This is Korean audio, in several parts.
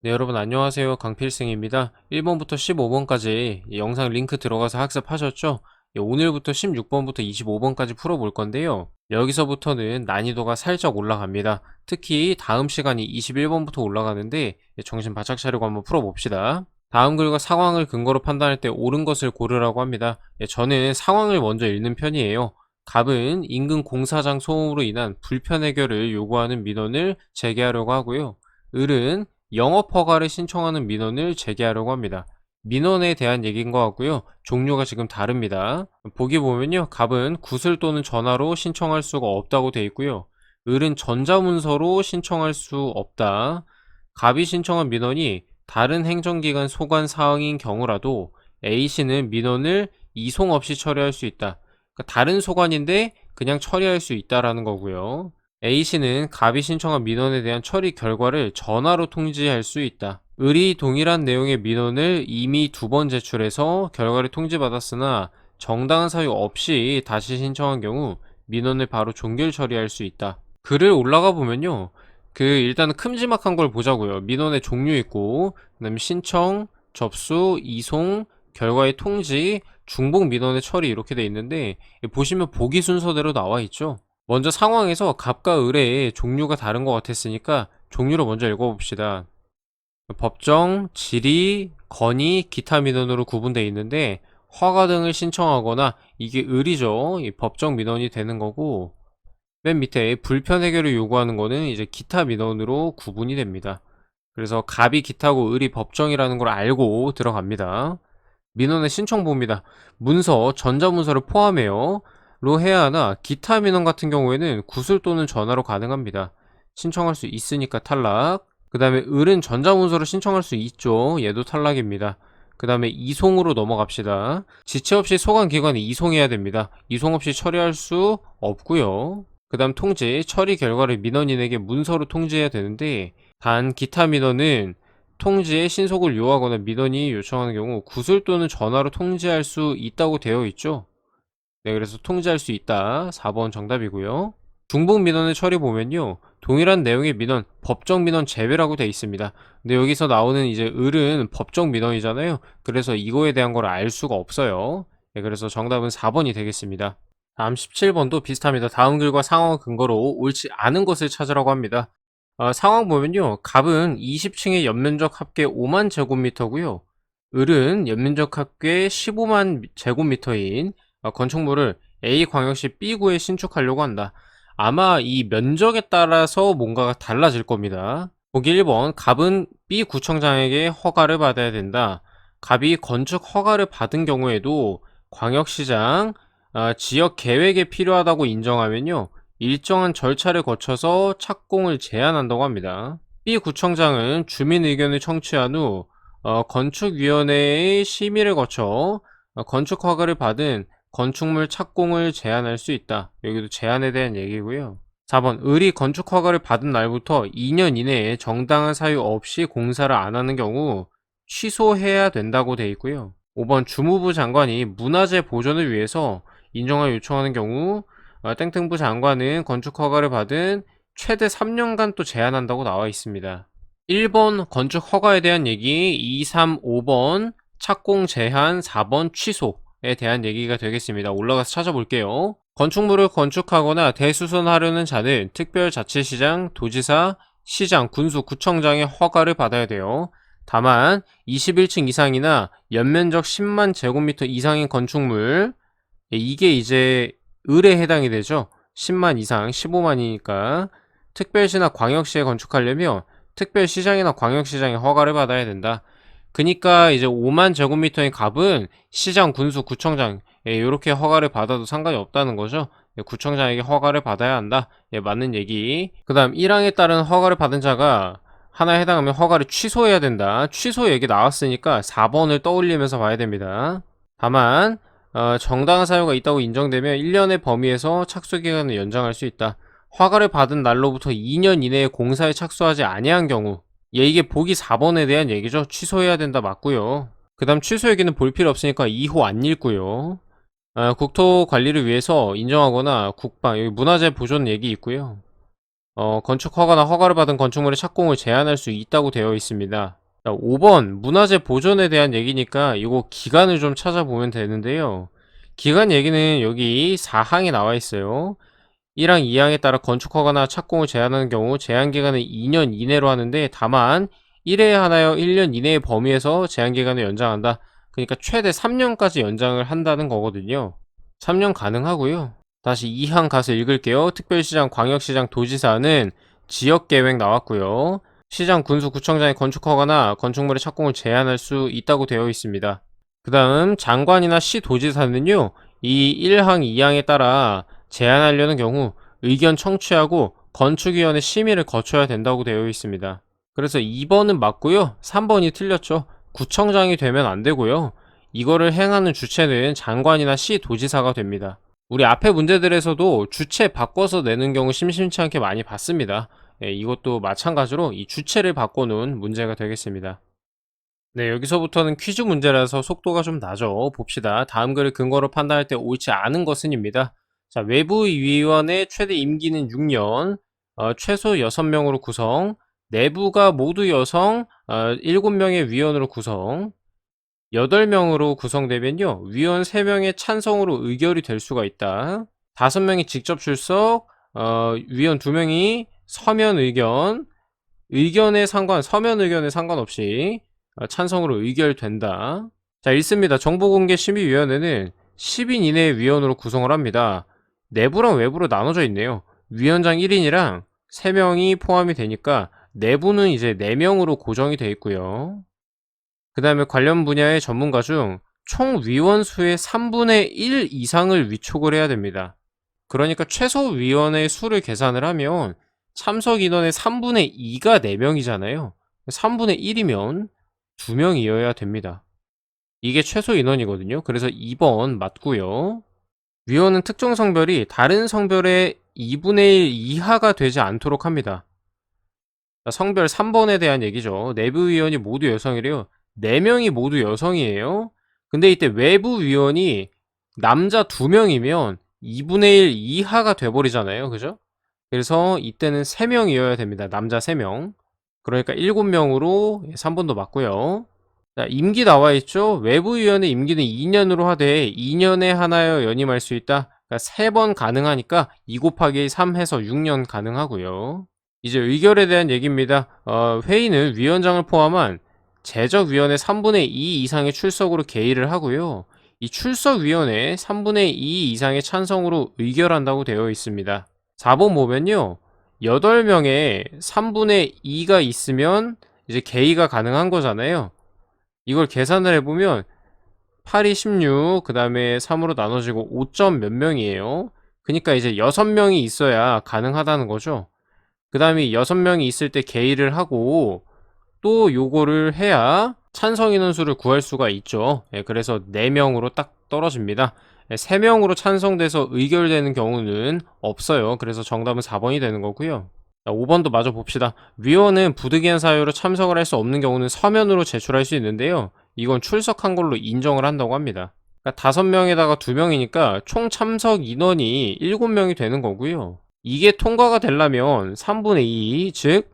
네, 여러분 안녕하세요. 강필승입니다. 1번부터 15번까지 영상 링크 들어가서 학습하셨죠? 오늘부터 16번부터 25번까지 풀어볼 건데요. 여기서부터는 난이도가 살짝 올라갑니다. 특히 다음 시간이 21번부터 올라가는데 정신 바짝 차리고 한번 풀어봅시다. 다음 글과 상황을 근거로 판단할 때 옳은 것을 고르라고 합니다. 저는 상황을 먼저 읽는 편이에요. 갑은 인근 공사장 소음으로 인한 불편 해결을 요구하는 민원을 제기하려고 하고요. 을은 영업 허가를 신청하는 민원을 제기하려고 합니다. 민원에 대한 얘기인 것 같고요. 종류가 지금 다릅니다. 보기 보면요. 갑은 구슬 또는 전화로 신청할 수가 없다고 되어 있고요. 을은 전자문서로 신청할 수 없다. 갑이 신청한 민원이 다른 행정기관 소관 사항인 경우라도 A씨는 민원을 이송 없이 처리할 수 있다. 그러니까 다른 소관인데 그냥 처리할 수 있다라는 거고요. A씨는 갑이 신청한 민원에 대한 처리 결과를 전화로 통지할 수 있다. 을이 동일한 내용의 민원을 이미 2번 제출해서 결과를 통지받았으나 정당한 사유 없이 다시 신청한 경우 민원을 바로 종결 처리할 수 있다. 글을 올라가 보면요. 일단은 큼지막한 걸 보자고요. 민원의 종류 있고, 그 다음에 신청, 접수, 이송, 결과의 통지, 중복 민원의 처리 이렇게 돼 있는데, 보시면 보기 순서대로 나와 있죠. 먼저 상황에서 갑과 을의 종류가 다른 것 같았으니까 종류로 먼저 읽어봅시다. 법정, 질의, 건의, 기타 민원으로 구분되어 있는데 허가 등을 신청하거나 이게 을이죠. 이 법정 민원이 되는 거고 맨 밑에 불편 해결을 요구하는 거는 이제 기타 민원으로 구분이 됩니다. 그래서 갑이 기타고 을이 법정이라는 걸 알고 들어갑니다. 민원의 신청 봅니다. 문서, 전자문서를 포함해요. 로 해야 하나 기타 민원 같은 경우에는 구술 또는 전화로 가능합니다. 신청할 수 있으니까 탈락. 그 다음에 을은 전자문서로 신청할 수 있죠. 얘도 탈락입니다. 그 다음에 이송으로 넘어갑시다. 지체 없이 소관기관에 이송해야 됩니다. 이송 없이 처리할 수 없고요. 그 다음 통지, 처리 결과를 민원인에게 문서로 통지해야 되는데 단 기타 민원은 통지에 신속을 요하거나 민원이 요청하는 경우 구술 또는 전화로 통지할 수 있다고 되어 있죠. 네, 그래서 통지할 수 있다. 4번 정답이고요. 중복 민원의 처리 보면요. 동일한 내용의 민원, 법정 민원 제외라고 되어 있습니다. 근데 여기서 나오는 이제 을은 법정 민원이잖아요. 그래서 이거에 대한 걸 알 수가 없어요. 네, 그래서 정답은 4번이 되겠습니다. 다음 17번도 비슷합니다. 다음 글과 상황을 근거로 옳지 않은 것을 찾으라고 합니다. 상황 보면요. 갑은 20층의 연면적 합계 5만 제곱미터고요. 을은 연면적 합계 15만 제곱미터인 건축물을 A광역시 B구에 신축하려고 한다. 아마 이 면적에 따라서 뭔가가 달라질 겁니다. 보기 1번 갑은 B구청장에게 허가를 받아야 된다. 갑이 건축 허가를 받은 경우에도 광역시장 지역 계획에 필요하다고 인정하면요. 일정한 절차를 거쳐서 착공을 제한한다고 합니다. B구청장은 주민 의견을 청취한 후 건축위원회의 심의를 거쳐 건축 허가를 받은 건축물 착공을 제한할 수 있다. 여기도 제한에 대한 얘기고요. 4번 을이 건축 허가를 받은 날부터 2년 이내에 정당한 사유 없이 공사를 안 하는 경우 취소해야 된다고 되어 있고요. 5번 주무부 장관이 문화재 보존을 위해서 인정을 요청하는 경우 땡땡부 장관은 건축 허가를 받은 최대 3년간 또 제한한다고 나와 있습니다. 1번 건축 허가에 대한 얘기, 2, 3, 5번 착공 제한, 4번 취소에 대한 얘기가 되겠습니다. 올라가서 찾아볼게요. 건축물을 건축하거나 대수선하려는 자는 특별자치시장, 도지사, 시장, 군수, 구청장의 허가를 받아야 돼요. 다만 21층 이상이나 연면적 10만 제곱미터 이상인 건축물, 이게 이제 을에 해당이 되죠. 10만 이상, 15만이니까 특별시나 광역시에 건축하려면 특별시장이나 광역시장의 허가를 받아야 된다. 그니까 이제 5만 제곱미터인 갑은 시장, 군수, 구청장 이렇게 허가를 받아도 상관이 없다는 거죠. 구청장에게 허가를 받아야 한다. 맞는 얘기. 그 다음 1항에 따른 허가를 받은 자가 하나에 해당하면 허가를 취소해야 된다. 취소 얘기 나왔으니까 4번을 떠올리면서 봐야 됩니다. 다만 정당한 사유가 있다고 인정되면 1년의 범위에서 착수기간을 연장할 수 있다. 허가를 받은 날로부터 2년 이내에 공사에 착수하지 아니한 경우 이게 보기 4번에 대한 얘기죠. 취소해야 된다 맞고요. 그 다음 취소 얘기는 볼 필요 없으니까 2호 안 읽고요. 국토 관리를 위해서 인정하거나 국방, 여기 문화재 보존 얘기 있고요. 건축허가나 허가를 받은 건축물의 착공을 제한할 수 있다고 되어 있습니다. 자, 5번 문화재 보존에 대한 얘기니까 이거 기간을 좀 찾아보면 되는데요. 기간 얘기는 여기 4항에 나와 있어요. 1항, 2항에 따라 건축허가나 착공을 제한하는 경우 제한기간은 2년 이내로 하는데 다만 1회에 하나여 1년 이내의 범위에서 제한기간을 연장한다. 그러니까 최대 3년까지 연장을 한다는 거거든요. 3년 가능하고요. 다시 2항 가서 읽을게요. 특별시장, 광역시장, 도지사는 지역계획 나왔고요. 시장, 군수, 구청장의 건축허가나 건축물의 착공을 제한할 수 있다고 되어 있습니다. 그 다음 장관이나 시도지사는요. 이 1항, 2항에 따라 제한하려는 경우 의견 청취하고 건축위원회 심의를 거쳐야 된다고 되어 있습니다. 그래서 2번은 맞고요. 3번이 틀렸죠. 구청장이 되면 안 되고요. 이거를 행하는 주체는 장관이나 시도지사가 됩니다. 우리 앞에 문제들에서도 주체 바꿔서 내는 경우 심심치 않게 많이 봤습니다. 네, 이것도 마찬가지로 이 주체를 바꿔놓은 문제가 되겠습니다. 네, 여기서부터는 퀴즈 문제라서 속도가 좀 나죠. 봅시다. 다음 글을 근거로 판단할 때 옳지 않은 것은입니다. 자, 외부위원회 최대 임기는 6년, 최소 6명으로 구성, 내부가 모두 여성, 7명의 위원으로 구성, 8명으로 구성되면요, 위원 3명의 찬성으로 의결이 될 수가 있다. 5명이 직접 출석, 위원 2명이 서면 의견, 서면 의견에 상관없이 찬성으로 의결된다. 자, 읽습니다. 정보공개심의위원회는 10인 이내의 위원으로 구성을 합니다. 내부랑 외부로 나눠져 있네요. 위원장 1인이랑 3명이 포함이 되니까 내부는 이제 4명으로 고정이 되어 있고요. 그 다음에 관련 분야의 전문가 중 총 위원 수의 3분의 1 이상을 위촉을 해야 됩니다. 그러니까 최소 위원의 수를 계산을 하면 참석 인원의 3분의 2가 4명이잖아요. 3분의 1이면 2명이어야 됩니다. 이게 최소 인원이거든요. 그래서 2번 맞고요. 위원은 특정 성별이 다른 성별의 2분의 1 이하가 되지 않도록 합니다. 성별 3번에 대한 얘기죠. 내부 위원이 모두 여성이래요. 4명이 모두 여성이에요. 근데 이때 외부 위원이 남자 2명이면 2분의 1 이하가 돼버리잖아요. 그죠? 그래서 이때는 3명이어야 됩니다. 남자 3명. 그러니까 7명으로 3번도 맞고요. 자, 임기 나와 있죠. 외부위원의 임기는 2년으로 하되 2년에 하나여 연임할 수 있다. 그러니까 3번 가능하니까 2 곱하기 3 해서 6년 가능하고요. 이제 의결에 대한 얘기입니다. 회의는 위원장을 포함한 제적위원회 3분의 2 이상의 출석으로 개의를 하고요. 이 출석위원회 3분의 2 이상의 찬성으로 의결한다고 되어 있습니다. 4번 보면요. 8명의 3분의 2가 있으면 이제 개의가 가능한 거잖아요. 이걸 계산을 해보면 8이 16, 그 다음에 3으로 나눠지고 5점 몇 명이에요. 그러니까 이제 6명이 있어야 가능하다는 거죠. 그 다음에 6명이 있을 때 개의를 하고 또 요거를 해야 찬성 인원수를 구할 수가 있죠. 그래서 4명으로 딱 떨어집니다. 3명으로 찬성돼서 의결되는 경우는 없어요. 그래서 정답은 4번이 되는 거고요. 5번도 마저 봅시다. 위원은 부득이한 사유로 참석을 할 수 없는 경우는 서면으로 제출할 수 있는데요. 이건 출석한 걸로 인정을 한다고 합니다. 그러니까 5명에다가 2명이니까 총 참석 인원이 7명이 되는 거고요. 이게 통과가 되려면 3분의 2, 즉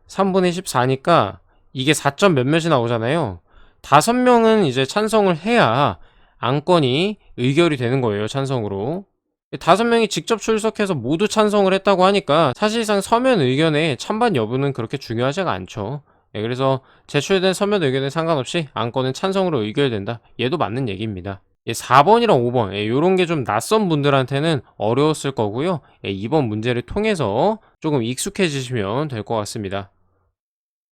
3분의 14니까 이게 4점 몇몇이 나오잖아요. 5명은 이제 찬성을 해야 안건이 의결이 되는 거예요. 찬성으로. 5명이 직접 출석해서 모두 찬성을 했다고 하니까 사실상 서면 의견의 찬반 여부는 그렇게 중요하지가 않죠. 그래서 제출된 서면 의견에 상관없이 안건은 찬성으로 의결된다. 얘도 맞는 얘기입니다. 4번이랑 5번 이런 게 좀 낯선 분들한테는 어려웠을 거고요. 이번 문제를 통해서 조금 익숙해지시면 될 것 같습니다.